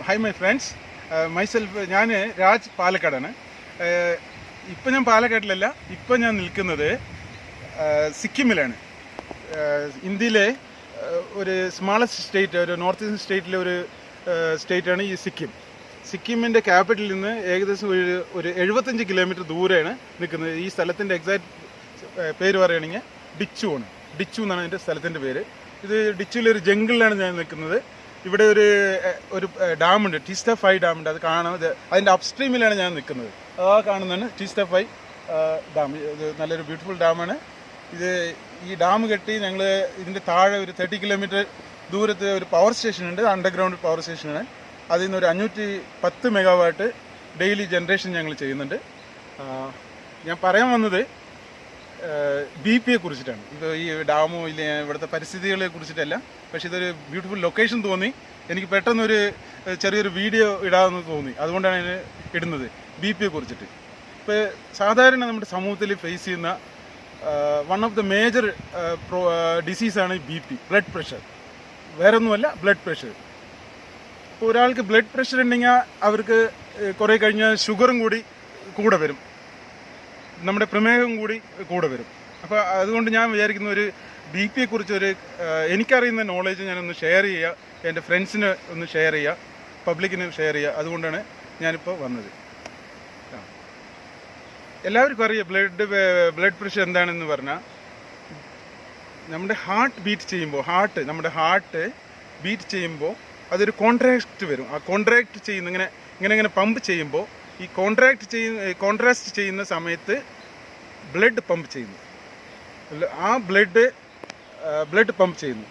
Hi my friends, myself. ഞാൻ രാജ്, പാലക്കാടാണ്. ഇപ്പം ഞാൻ പാലക്കാട്ടിലല്ല, ഇപ്പം ഞാൻ നിൽക്കുന്നത് സിക്കിമിലാണ്. ഇന്ത്യയിലെ ഒരു സ്മാളസ്റ്റ് സ്റ്റേറ്റ്, ഒരു നോർത്ത് ഈസ്റ്റേൺ സ്റ്റേറ്റിലെ ഒരു സ്റ്റേറ്റാണ് ഈ സിക്കിം. സിക്കിമിൻ്റെ ക്യാപിറ്റലിൽ നിന്ന് ഏകദേശം ഒരു 75 കിലോമീറ്റർ ദൂരെയാണ് നിൽക്കുന്നത്. ഈ സ്ഥലത്തിൻ്റെ എക്സാക്ട് പേര് പറയുകയാണെങ്കിൽ ഡിച്ചു ആണ്. ഡിച്ചു എന്നാണ് എൻ്റെ സ്ഥലത്തിൻ്റെ പേര്. ഇത് ഡിച്ചുവിലൊരു ജംഗിളിലാണ് ഞാൻ നിൽക്കുന്നത്. ഇവിടെ ഒരു ഡാമുണ്ട്, ടീസ്റ്റ ഫൈ ഡാമുണ്ട്. അത് കാണാം. അതിൻ്റെ അപ്സ്ട്രീമിലാണ് ഞാൻ നിൽക്കുന്നത്. ആ കാണുന്നതാണ് ടീസ്റ്റ ഫൈ ഡാം. ഇത് നല്ലൊരു ബ്യൂട്ടിഫുൾ ഡാമാണ്. ഈ ഡാം കെട്ടി ഞങ്ങൾ ഇതിൻ്റെ താഴെ ഒരു 30 കിലോമീറ്റർ ദൂരത്ത് ഒരു പവർ സ്റ്റേഷനുണ്ട്, അണ്ടർഗ്രൗണ്ട് പവർ സ്റ്റേഷനാണ്. അതിൽ നിന്ന് ഒരു 510 മെഗാവാട്ട് ഡെയിലി ജനറേഷൻ ഞങ്ങൾ ചെയ്യുന്നുണ്ട്. ഞാൻ പറയാൻ വന്നത് BP യെ കുറിച്ചിട്ടാണ്. ഇപ്പോൾ ഈ ഡാമോ ഇല്ല, ഇവിടുത്തെ പരിസ്ഥിതികളെ കുറിച്ചിട്ടല്ല. പക്ഷേ ഇതൊരു ബ്യൂട്ടിഫുൾ ലൊക്കേഷൻ തോന്നി. എനിക്ക് പെട്ടെന്നൊരു ചെറിയൊരു വീഡിയോ ഇടാമെന്ന് തോന്നി. അതുകൊണ്ടാണ് ഞാൻ ഇടുന്നത് BP യെ കുറിച്ചിട്ട്. ഇപ്പോൾ സാധാരണ നമ്മുടെ സമൂഹത്തിൽ ഫേസ് ചെയ്യുന്ന വൺ ഓഫ് ദ മേജർ ഡിസീസാണ് BP, ബ്ലഡ് പ്രഷർ. വേറൊന്നുമല്ല, ബ്ലഡ് പ്രഷർ. ഇപ്പോൾ ഒരാൾക്ക് ബ്ലഡ് പ്രഷർ ഉണ്ടെങ്കിൽ അവർക്ക് കുറേ കഴിഞ്ഞാൽ ഷുഗറും കൂടെ വരും, നമ്മുടെ പ്രമേഹം കൂടെ വരും. അപ്പോൾ അതുകൊണ്ട് ഞാൻ വിചാരിക്കുന്ന ഒരു BP യെ കുറിച്ചൊരു എനിക്കറിയുന്ന നോളേജ് ഞാനൊന്ന് ഷെയർ ചെയ്യുക, എൻ്റെ ഫ്രണ്ട്സിന് ഒന്ന് ഷെയർ ചെയ്യുക, പബ്ലിക്കിന് ഷെയർ ചെയ്യുക. അതുകൊണ്ടാണ് ഞാനിപ്പോൾ വന്നത്. എല്ലാവർക്കും അറിയാം ബ്ലഡ് പ്രഷർ എന്താണെന്ന് പറഞ്ഞാൽ, നമ്മുടെ ഹാർട്ട് ബീറ്റ് ചെയ്യുമ്പോൾ, നമ്മുടെ ഹാർട്ട് ബീറ്റ് ചെയ്യുമ്പോൾ അതൊരു കോൺട്രാക്റ്റ് വരും. ആ കോൺട്രാക്റ്റ് ചെയ്യുന്ന ഇങ്ങനെ പമ്പ് ചെയ്യുമ്പോൾ, ഈ കോൺട്രാസ്റ്റ് ചെയ്യുന്ന സമയത്ത് ബ്ലഡ് പമ്പ് ചെയ്യുന്നു. ആ ബ്ലഡ് പമ്പ് ചെയ്യുന്നു.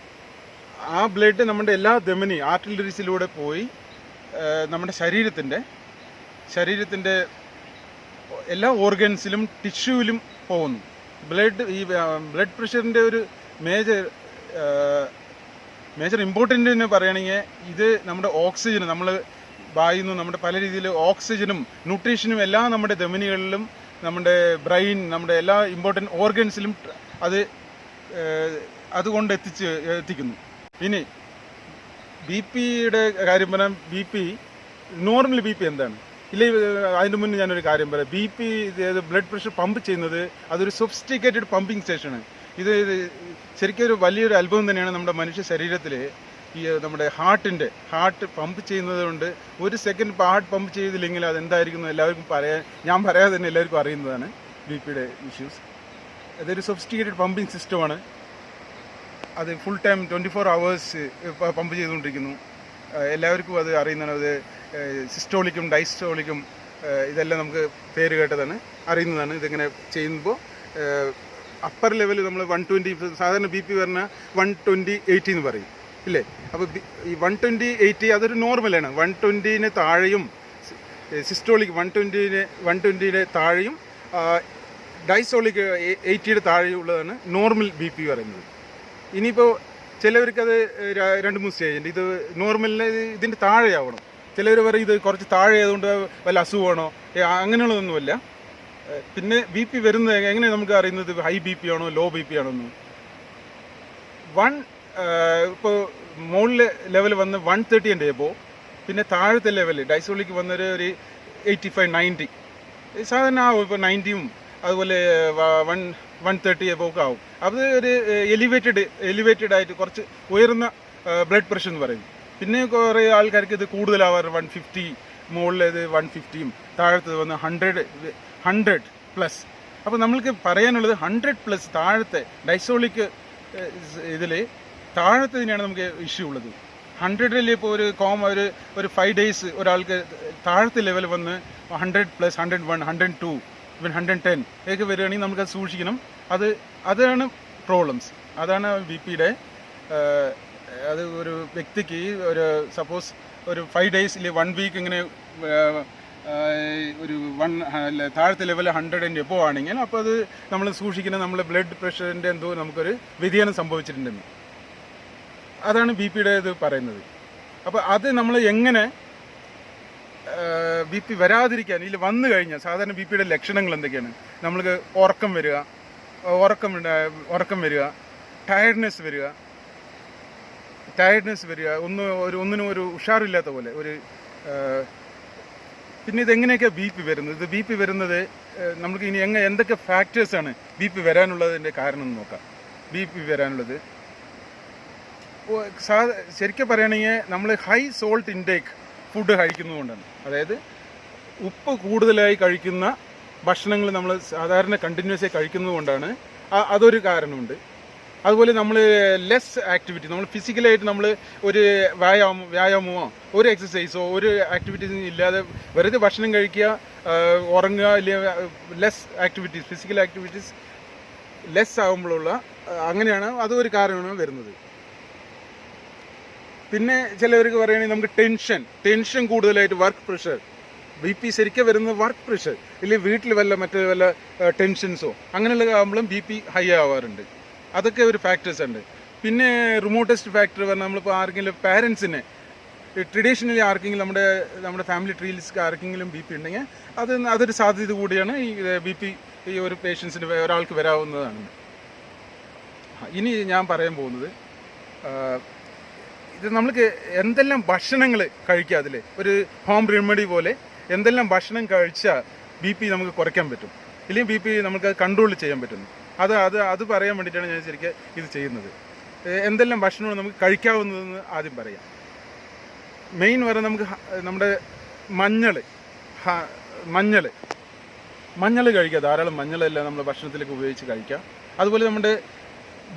ആ ബ്ലഡ് നമ്മുടെ എല്ലാ ധമനി ആർട്ടറിയസിലൂടെ പോയി നമ്മുടെ ശരീരത്തിൻ്റെ എല്ലാ ഓർഗൻസിലും ടിഷ്യൂവിലും പോകുന്നു. ബ്ലഡ് പ്രഷറിൻ്റെ ഒരു മേജർ ഇമ്പോർട്ടൻ്റ് എന്ന് പറയുകയാണെങ്കിൽ, ഇത് നമ്മുടെ ഓക്സിജൻ, നമ്മൾ വായുന്നു, നമ്മുടെ പല രീതിയിൽ ഓക്സിജനും ന്യൂട്രീഷനും എല്ലാം നമ്മുടെ ധമനികളിലും, നമ്മുടെ ബ്രെയിൻ, നമ്മുടെ എല്ലാ ഇമ്പോർട്ടൻ്റ് ഓർഗൻസിലും അതുകൊണ്ട് എത്തിക്കുന്നു. ഇനി BPയുടെ കാര്യം പറയാം. നോർമൽ BP എന്താണ്? അതിന് മുന്നേ ഞാനൊരു കാര്യം പറയാം. ബ്ലഡ് പ്രഷർ പമ്പ് ചെയ്യുന്നത് അതൊരു സൊഫിസ്റ്റിക്കേറ്റഡ് പമ്പിങ് സ്റ്റേഷനാണ്. ഇത് ശരിക്കും ഒരു വലിയൊരു അത്ഭുതം തന്നെയാണ്. നമ്മുടെ മനുഷ്യ ശരീരത്തിൽ നമ്മുടെ ഹാർട്ട് പമ്പ് ചെയ്യുന്നത് കൊണ്ട്, ഒരു സെക്കൻഡ് ഹാർട്ട് പമ്പ് ചെയ്തില്ലെങ്കിൽ അതെന്തായിരിക്കും എല്ലാവർക്കും ഞാൻ പറയാതെ തന്നെ എല്ലാവർക്കും അറിയുന്നതാണ് BPയുടെ ഇഷ്യൂസ്. അതൊരു സൊഫിസ്റ്റിക്കേറ്റഡ് പമ്പിങ് സിസ്റ്റമാണ്. അത് ഫുൾ ടൈം 24 hours പമ്പ് ചെയ്തുകൊണ്ടിരിക്കുന്നു. എല്ലാവർക്കും അത് അറിയുന്നതാണ്. അത് സിസ്റ്റോളിക്കും ഡൈസ്റ്റോളിക്കും ഇതെല്ലാം നമുക്ക് പേര് കേട്ടതാണ്, അറിയുന്നതാണ്. ഇതെങ്ങനെ ചെയ്യുമ്പോൾ അപ്പർ ലെവൽ നമ്മൾ 120, സാധാരണ BP പറഞ്ഞാൽ 120/80 എന്ന് പറയും ഇല്ലേ? അപ്പോൾ ഈ 120/80 അതൊരു നോർമലാണ്. 120ന് താഴെയും സിസ്റ്റോളിക് 120ന് താഴെയും ഡൈസ്റ്റോളിക് 80യുടെ താഴെയുള്ളതാണ് നോർമൽ BP പറയുന്നത്. ഇനിയിപ്പോൾ ചിലവർക്കത് 2-3 സ്റ്റേജുണ്ട്. ഇത് നോർമലിന് ഇതിൻ്റെ താഴെയാവണം. ചിലവർ പറയും ഇത് കുറച്ച് താഴെ ആയതുകൊണ്ട് വല്ല അസുഖമാണോ, അങ്ങനെയുള്ളതൊന്നുമല്ല. പിന്നെ BP വരുന്നത് എങ്ങനെ നമുക്ക് അറിയുന്നത് ഹൈ BP ആണോ ലോ BP ആണോ എന്ന്? ഇപ്പോൾ മുകളിലെ ലെവൽ വന്ന് 130 ഉണ്ട് എബോ. പിന്നെ താഴത്തെ ലെവൽ ഡൈസോളിക്ക് വന്നൊരു 85-90 സാധാരണ ആവും. ഇപ്പോൾ 90യും അതുപോലെ 130 എബോ ഒക്കെ ആവും. അത് ഒരു എലിവേറ്റഡ് ആയിട്ട് കുറച്ച് ഉയർന്ന ബ്ലഡ് പ്രഷർ എന്ന് പറയും. പിന്നെ കുറേ ആൾക്കാർക്ക് ഇത് കൂടുതലാവാറ് 150, മുകളിലേത് 150യും താഴത്തത് വന്ന് 100+. അപ്പോൾ നമ്മൾക്ക് പറയാനുള്ളത് 100+ താഴത്തെ ഡൈസോളിക് ഇതിൽ താഴത്തതിനാണ് നമുക്ക് ഇഷ്യൂ ഉള്ളത്. 100ൽ ഇപ്പോൾ ഒരു 5 days ഒരാൾക്ക് താഴത്തെ ലെവൽ വന്ന് 100+, 101, 102, ഇവൻ 110 ഒക്കെ വരികയാണെങ്കിൽ നമുക്കത് സൂക്ഷിക്കണം. അതാണ് പ്രോബ്ലംസ്. അതാണ് BPയുടെ. അത് ഒരു വ്യക്തിക്ക് സപ്പോസ് ഒരു 5 days ഇല്ലേ 1 week ഇങ്ങനെ ഒരു താഴത്തെ ലെവൽ 100 എബോ ആണെങ്കിൽ, അപ്പോൾ അത് നമ്മൾ സൂക്ഷിക്കണം. നമ്മൾ ബ്ലഡ് പ്രഷറിൻ്റെ എന്തോ നമുക്കൊരു വ്യതിയാനം സംഭവിച്ചിട്ടുണ്ടെന്ന്. അതാണ് BPയുടെ ഇത് പറയുന്നത്. അപ്പോൾ അത് നമ്മൾ എങ്ങനെ BP വരാതിരിക്കാൻ, ഇതിൽ വന്നു കഴിഞ്ഞാൽ സാധാരണ BPയുടെ ലക്ഷണങ്ങൾ എന്തൊക്കെയാണ്? നമ്മൾക്ക് ഉറക്കം വരിക, ടയർഡ്നെസ് വരിക, ഒന്നിനും ഒരു ഉഷാറില്ലാത്ത പോലെ, പിന്നെ ഇതെങ്ങനെയൊക്കെ ബി പി വരുന്നത്? ഇത് ബി പി വരുന്നത് നമുക്ക് ഇനി എന്തൊക്കെ ഫാക്ടേഴ്സാണ് ബി പി വരാനുള്ളതിൻ്റെ കാരണം എന്ന് നോക്കാം. ബി പി വരാനുള്ളത് ശരിക്കും പറയുകയാണെങ്കിൽ നമ്മൾ ഹൈ സോൾട്ട് ഇൻടേക്ക് ഫുഡ് കഴിക്കുന്നതുകൊണ്ടാണ്. അതായത് ഉപ്പ് കൂടുതലായി കഴിക്കുന്ന ഭക്ഷണങ്ങൾ നമ്മൾ സാധാരണ കണ്ടിന്യൂസ് ആയി കഴിക്കുന്നത് കൊണ്ടാണ്. അതൊരു കാരണമുണ്ട്. അതുപോലെ നമ്മൾ ലെസ് ആക്ടിവിറ്റി, നമ്മൾ ഫിസിക്കലായിട്ട് നമ്മൾ ഒരു വ്യായാമമോ ഒരു എക്സസൈസോ ഒരു ആക്ടിവിറ്റീസും ഇല്ലാതെ വെറുതെ ഭക്ഷണം കഴിക്കുക, ഉറങ്ങുക, അല്ലെങ്കിൽ less activities, physical activities less ആകുമ്പോഴുള്ള അങ്ങനെയാണ് അതൊരു കാരണമാണ് വരുന്നത്. പിന്നെ ചിലവർക്ക് പറയുകയാണെങ്കിൽ നമുക്ക് ടെൻഷൻ കൂടുതലായിട്ട്, വർക്ക് പ്രഷർ, ബി പി ശരിക്കും വരുന്നത് വർക്ക് പ്രഷർ, ഇല്ലെങ്കിൽ വീട്ടിൽ വല്ല ടെൻഷൻസോ അങ്ങനെയുള്ള ആകുമ്പോഴും ബി പി ഹൈ ആവാറുണ്ട്. അതൊക്കെ ഒരു ഫാക്ടേഴ്സ് ഉണ്ട്. പിന്നെ റിമോട്ടസ്റ്റ് ഫാക്ടർ പറഞ്ഞാൽ നമ്മളിപ്പോൾ ആർക്കെങ്കിലും പാരൻസിന് ട്രഡീഷണലി ആർക്കെങ്കിലും നമ്മുടെ ഫാമിലി ട്രീൽസ് ആർക്കെങ്കിലും ബി പി ഉണ്ടെങ്കിൽ അതൊരു സാധ്യത കൂടിയാണ് ഈ ബി പി ഈ ഒരു പേഷ്യൻസിന് ഒരാൾക്ക് വരാവുന്നതാണ്. ഇനി ഞാൻ പറയാൻ പോകുന്നത് ഇത് നമ്മൾക്ക് എന്തെല്ലാം ഭക്ഷണങ്ങൾ കഴിക്കുക, അതിൽ ഒരു ഹോം റെമഡി പോലെ എന്തെല്ലാം ഭക്ഷണം കഴിച്ചാൽ ബി പി നമുക്ക് കുറയ്ക്കാൻ പറ്റും, ഇല്ലെങ്കിൽ ബി പി നമുക്ക് കൺട്രോൾ ചെയ്യാൻ പറ്റുന്നു. അത് പറയാൻ വേണ്ടിയിട്ടാണ് ഞാൻ ശരിക്കും ഇത് ചെയ്യുന്നത്. എന്തെല്ലാം ഭക്ഷണങ്ങൾ നമുക്ക് കഴിക്കാവുന്നതെന്ന് ആദ്യം പറയാം. മെയിൻ പറഞ്ഞാൽ നമുക്ക് നമ്മുടെ മഞ്ഞൾ കഴിക്കുക, ധാരാളം മഞ്ഞളെല്ലാം നമ്മൾ ഭക്ഷണത്തിലേക്ക് ഉപയോഗിച്ച് കഴിക്കുക. അതുപോലെ നമ്മുടെ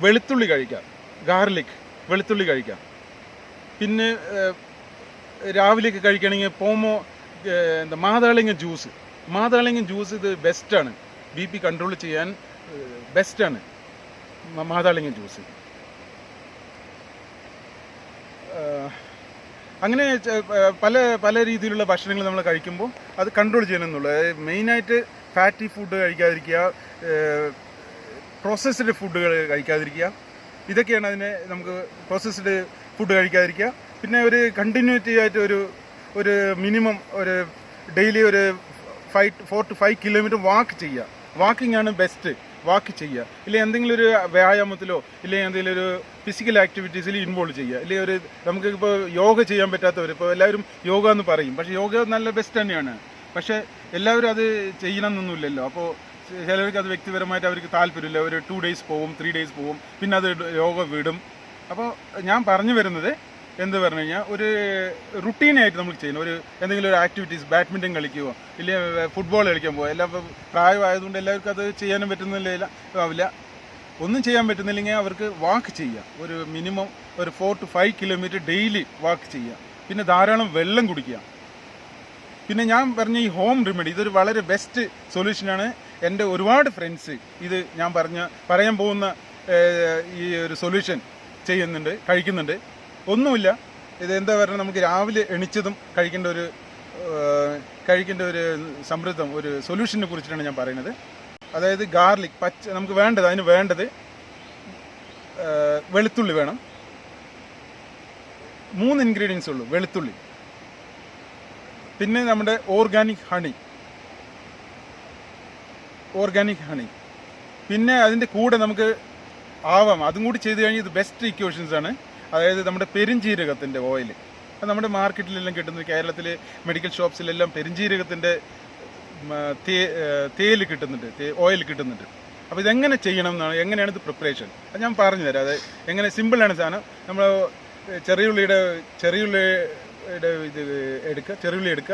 വെളുത്തുള്ളി കഴിക്കുക, ഗാർലിക്, വെളുത്തുള്ളി കഴിക്കുക. പിന്നെ രാവിലെയൊക്കെ കഴിക്കുകയാണെങ്കിൽ മാതളങ്ങ ജ്യൂസ് ഇത് ബെസ്റ്റാണ്, ബി പി കൺട്രോൾ ചെയ്യാൻ ബെസ്റ്റാണ് മാതളങ്ങ ജ്യൂസ്. അങ്ങനെ പല രീതിയിലുള്ള ഭക്ഷണങ്ങൾ നമ്മൾ കഴിക്കുമ്പോൾ അത് കൺട്രോൾ ചെയ്യണമെന്നുള്ളത്. മെയിനായിട്ട് ഫാറ്റി ഫുഡ് കഴിക്കാതിരിക്കുക, പ്രോസസ്ഡ് ഫുഡുകൾ കഴിക്കാതിരിക്കുക, ഇതൊക്കെയാണ് അതിനെ നമുക്ക് പ്രോസസ്ഡ് ഫുഡ് കഴിക്കാതിരിക്കുക. പിന്നെ ഒരു കണ്ടിന്യൂറ്റി ആയിട്ട് ഒരു മിനിമം ഒരു ഡെയിലി ഒരു 4 to 5 കിലോമീറ്റർ വാക്ക് ചെയ്യുക. വാക്കിംഗ് ആണ് ബെസ്റ്റ്. വാക്ക് ചെയ്യുക, ഇല്ലെങ്കിൽ എന്തെങ്കിലും ഒരു വ്യായാമത്തിലോ ഇല്ലെങ്കിൽ എന്തെങ്കിലും ഒരു ഫിസിക്കൽ ആക്ടിവിറ്റീസിൽ ഇൻവോൾവ് ചെയ്യുക. ഇല്ലെങ്കിൽ നമുക്ക് ഇപ്പോൾ യോഗ ചെയ്യാൻ പറ്റാത്തവർ, ഇപ്പോൾ എല്ലാവരും യോഗ എന്ന് പറയും, പക്ഷേ യോഗ നല്ല ബെസ്റ്റ് തന്നെയാണ്. പക്ഷേ എല്ലാവരും അത് ചെയ്യണമെന്നൊന്നുമില്ലല്ലോ. അപ്പോൾ ചിലർക്ക് അത് വ്യക്തിപരമായിട്ട് അവർക്ക് താല്പര്യമില്ല. ഒരു 2 days പോവും, 3 days പോവും, പിന്നെ അത് യോഗ വിടും. അപ്പോൾ ഞാൻ പറഞ്ഞു വരുന്നത് എന്ത് പറഞ്ഞു കഴിഞ്ഞാൽ ഒരു റുട്ടീനായിട്ട് നമുക്ക് ചെയ്യുന്ന എന്തെങ്കിലും ഒരു ആക്ടിവിറ്റീസ്, ബാഡ്മിൻ്റൺ കളിക്കുകയോ ഇല്ലെങ്കിൽ ഫുട്ബോൾ കളിക്കാൻ പോകുക. എല്ലാം പ്രായമായതുകൊണ്ട് എല്ലാവർക്കും അത് ചെയ്യാനും പറ്റുന്നില്ല. ഒന്നും ചെയ്യാൻ പറ്റുന്നില്ലെങ്കിൽ അവർക്ക് വാക്ക് ചെയ്യുക. ഒരു മിനിമം ഒരു 4 to 5 കിലോമീറ്റർ ഡെയിലി വാക്ക് ചെയ്യുക. പിന്നെ ധാരാളം വെള്ളം കുടിക്കുക. പിന്നെ ഞാൻ പറഞ്ഞ ഈ ഹോം റെമഡി ഇതൊരു വളരെ ബെസ്റ്റ് സൊല്യൂഷനാണ്. എൻ്റെ ഒരുപാട് ഫ്രണ്ട്സ് ഇത് ഞാൻ പറയാൻ പോകുന്ന ഈ ഒരു സൊല്യൂഷൻ കഴിക്കുന്നുണ്ട്. ഒന്നുമില്ല, ഇത് എന്താ പറയുക, നമുക്ക് രാവിലെ എണിച്ചതും കഴിക്കേണ്ട ഒരു സമൃദ്ധം ഒരു സൊല്യൂഷനെ കുറിച്ചിട്ടാണ് ഞാൻ പറയുന്നത്. അതായത് ഗാർലിക് നമുക്ക് അതിന് വേണ്ടത് വെളുത്തുള്ളി വേണം. 3 ഇൻഗ്രീഡിയൻസ് ഉള്ളൂ. വെളുത്തുള്ളി, പിന്നെ നമ്മുടെ ഓർഗാനിക് ഹണി, പിന്നെ അതിൻ്റെ കൂടെ നമുക്ക് അതും കൂടി ചെയ്ത് കഴിഞ്ഞാൽ ഇത് ബെസ്റ്റ് ഇക്വേഷൻസ് ആണ്. അതായത് നമ്മുടെ പെരുംജീരകത്തിൻ്റെ ഓയിൽ, അത് നമ്മുടെ മാർക്കറ്റിലെല്ലാം കിട്ടുന്നത്, കേരളത്തിൽ മെഡിക്കൽ ഷോപ്സിലെല്ലാം പെരുംജീരകത്തിൻ്റെ തേല് കിട്ടുന്നുണ്ട്, ഓയിൽ കിട്ടുന്നുണ്ട്. അപ്പോൾ ഇതെങ്ങനെ ചെയ്യണം എന്നാണ്, എങ്ങനെയാണ് ഇത് പ്രിപ്പറേഷൻ, അത് ഞാൻ പറഞ്ഞു തരാം. അത് എങ്ങനെ സിമ്പിളാണ് സാധനം. നമ്മൾ ചെറിയുള്ളിയുടെ ഇത് ചെറിയുള്ളി എടുക്കുക,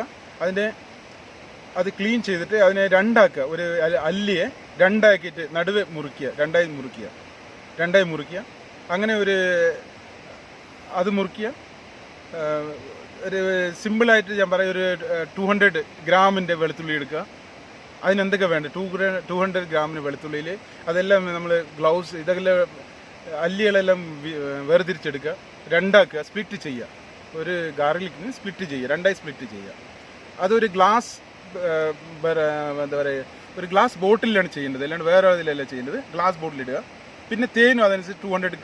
അത് ക്ലീൻ ചെയ്തിട്ട് അതിനെ രണ്ടാക്കുക. ഒരു അല്ലിയെ രണ്ടാക്കിയിട്ട് നടുവെ രണ്ടായി മുറിക്കുക. അങ്ങനെ അത് മുറിക്കുക. ഒരു സിമ്പിളായിട്ട് ഞാൻ പറയാം, ഒരു 200 ഗ്രാമിൻ്റെ വെളുത്തുള്ളി എടുക്കുക. അതിനെന്തൊക്കെ വേണ്ട, 200 ഗ്രാമിന് വെളുത്തുള്ളിയിൽ അതെല്ലാം നമ്മൾ ഗ്ലൗസ് ഇതെല്ലാം അല്ലികളെല്ലാം വേർതിരിച്ചെടുക്കുക, രണ്ടാക്കുക, സ്പ്ലിറ്റ് ചെയ്യുക. ഒരു ഗാർലിക്കിന് രണ്ടായി സ്പ്ലിറ്റ് ചെയ്യുക. അതൊരു ഗ്ലാസ് എന്താ പറയുക, ഒരു ഗ്ലാസ് ബോട്ടിലാണ് ചെയ്യേണ്ടത്, അല്ലാണ്ട് വേറെ ഇതിലല്ല ചെയ്യേണ്ടത്. ഗ്ലാസ് ബോട്ടിലിടുക. പിന്നെ തേനും അതനുസരിച്ച് 200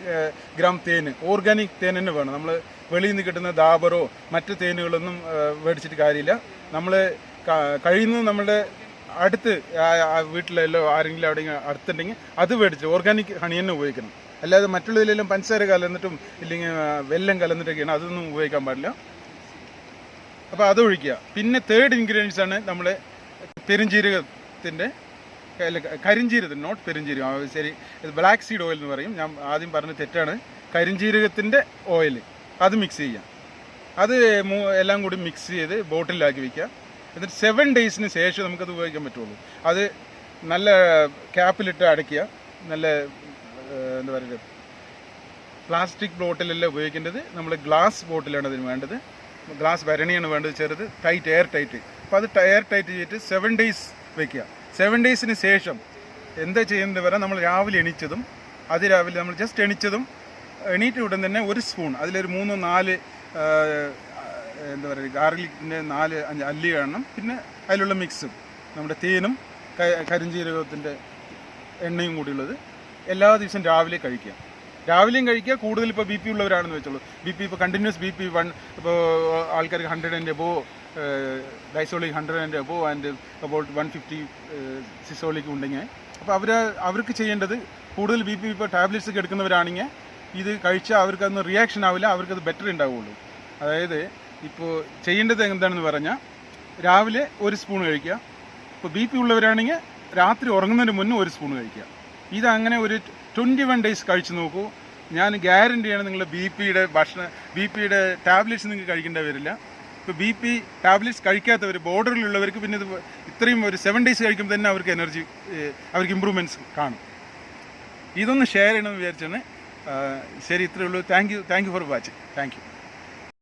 ഗ്രാം തേന്, ഓർഗാനിക് തേൻ തന്നെ വേണം. നമ്മൾ വെളിയിൽ നിന്ന് കിട്ടുന്ന ദാബറോ മറ്റ് തേനുകളൊന്നും മേടിച്ചിട്ട് കാര്യമില്ല. നമ്മൾ കഴിയുന്നത് നമ്മുടെ അടുത്ത് വീട്ടിലെല്ലോ ആരെങ്കിലും അവിടെ അടുത്തുണ്ടെങ്കിൽ അത് മേടിച്ച് ഓർഗാനിക് ഹണി തന്നെ ഉപയോഗിക്കണം. അല്ലാതെ മറ്റുള്ളതിലെല്ലാം പഞ്ചസാര കലർന്നിട്ടും ഇല്ലെങ്കിൽ വെല്ലം കലർന്നിട്ടൊക്കെയാണ്, അതൊന്നും ഉപയോഗിക്കാൻ പാടില്ല. അപ്പോൾ അത് ഒഴിക്കുക. പിന്നെ തേർഡ് ഇൻഗ്രീഡിയൻസ് ആണ് നമ്മൾ പെരുംജീരകത്തിൻ്റെ കരിഞ്ജീരകം, നോട്ട് പെരുംജീരകം, ശരി, ഇത് ബ്ലാക്ക് സീഡ് ഓയിൽ എന്ന് പറയും. ഞാൻ ആദ്യം പറഞ്ഞ തെറ്റാണ്. കരിഞ്ജീരകത്തിൻ്റെ ഓയിൽ അത് മിക്സ് ചെയ്യാം. അത് എല്ലാം കൂടി മിക്സ് ചെയ്ത് ബോട്ടിലാക്കി വയ്ക്കുക. എന്നിട്ട് 7 ഡേയ്സിന് ശേഷം നമുക്കത് ഉപയോഗിക്കാൻ പറ്റുള്ളൂ. അത് നല്ല ക്യാപ്പിലിട്ട് അടയ്ക്കുക. നല്ല എന്താ പറയുക, പ്ലാസ്റ്റിക് ബോട്ടിലല്ല ഉപയോഗിക്കേണ്ടത്, നമ്മൾ ഗ്ലാസ് ബോട്ടിലാണ് അതിന് വേണ്ടത്. ഗ്ലാസ് ഭരണിയാണ് വേണ്ടത്, ചെറുത്, ടൈറ്റ്, എയർ ടൈറ്റ്. അപ്പോൾ അത് എയർ ടൈറ്റ് ചെയ്തിട്ട് 7 ഡേയ്സ് വയ്ക്കുക. 7 ഡേയ്സിന് ശേഷം എന്താ ചെയ്യുന്നത് വരെ നമ്മൾ രാവിലെ എണീച്ചതും അതിരാവിലെ നമ്മൾ ജസ്റ്റ് എണീറ്റ ഉടൻ തന്നെ 1 സ്പൂൺ, അതിലൊരു 3-4 എന്താ പറയുക ഗാർലിക്കിൻ്റെ 4-5 അല്ലി കാണണം. പിന്നെ അതിലുള്ള മിക്സും നമ്മുടെ തേനും കരിഞ്ജീരകത്തിൻ്റെ എണ്ണയും കൂടിയുള്ളത് എല്ലാ ദിവസവും രാവിലെ കഴിക്കുക. രാവിലെയും കഴിക്കുക. കൂടുതൽ ഇപ്പോൾ ബി പി ഉള്ളവരാണെന്ന് വെച്ചോളൂ, ഇപ്പോൾ കണ്ടിന്യൂസ് ബി പി ഇപ്പോൾ ആൾക്കാർക്ക് 100 and above, ഡൈസോളിക് 100 and above and about 150 സിസോളിക് ഉണ്ടെങ്കിൽ, അപ്പോൾ അവർക്ക് ചെയ്യേണ്ടത് കൂടുതൽ ബി പി ഇപ്പോൾ ടാബ്ലറ്റ്സ് ഒക്കെ എടുക്കുന്നവരാണെങ്കിൽ ഇത് കഴിച്ചാൽ അവർക്കതൊന്നും റിയാക്ഷൻ ആവില്ല, അവർക്കത് ബെറ്റർ ഉണ്ടാവുള്ളൂ. അതായത് ഇപ്പോൾ ചെയ്യേണ്ടത് എന്താണെന്ന് പറഞ്ഞാൽ രാവിലെ 1 സ്പൂൺ കഴിക്കുക. ഇപ്പോൾ ബി പി ഉള്ളവരാണെങ്കിൽ രാത്രി ഉറങ്ങുന്നതിന് മുന്നേ 1 സ്പൂൺ കഴിക്കുക. ഇതങ്ങനെ ഒരു 21 ഡേയ്സ് കഴിച്ച് നോക്കൂ. ഞാൻ ഗ്യാരണ്ടിയാണ് നിങ്ങളുടെ ബി പിയുടെ ടാബ്ലറ്റ്സ് നിങ്ങൾക്ക് കഴിക്കേണ്ടി വരില്ല. ഇപ്പോൾ ബി പി ടാബ്ലറ്റ്സ് കഴിക്കാത്തവർ, ബോർഡറിലുള്ളവർക്ക് പിന്നെ ഇത് ഇത്രയും ഒരു 7 ഡേയ്സ് കഴിക്കുമ്പോൾ തന്നെ അവർക്ക് അവർക്ക് ഇമ്പ്രൂവ്മെൻറ്റ്സ് കാണും. ഇതൊന്ന് ഷെയർ ചെയ്യണമെന്ന് വിചാരിച്ചാണ്. ശരി, ഇത്രയേ ഉള്ളൂ. Thank you for watching. Thank you.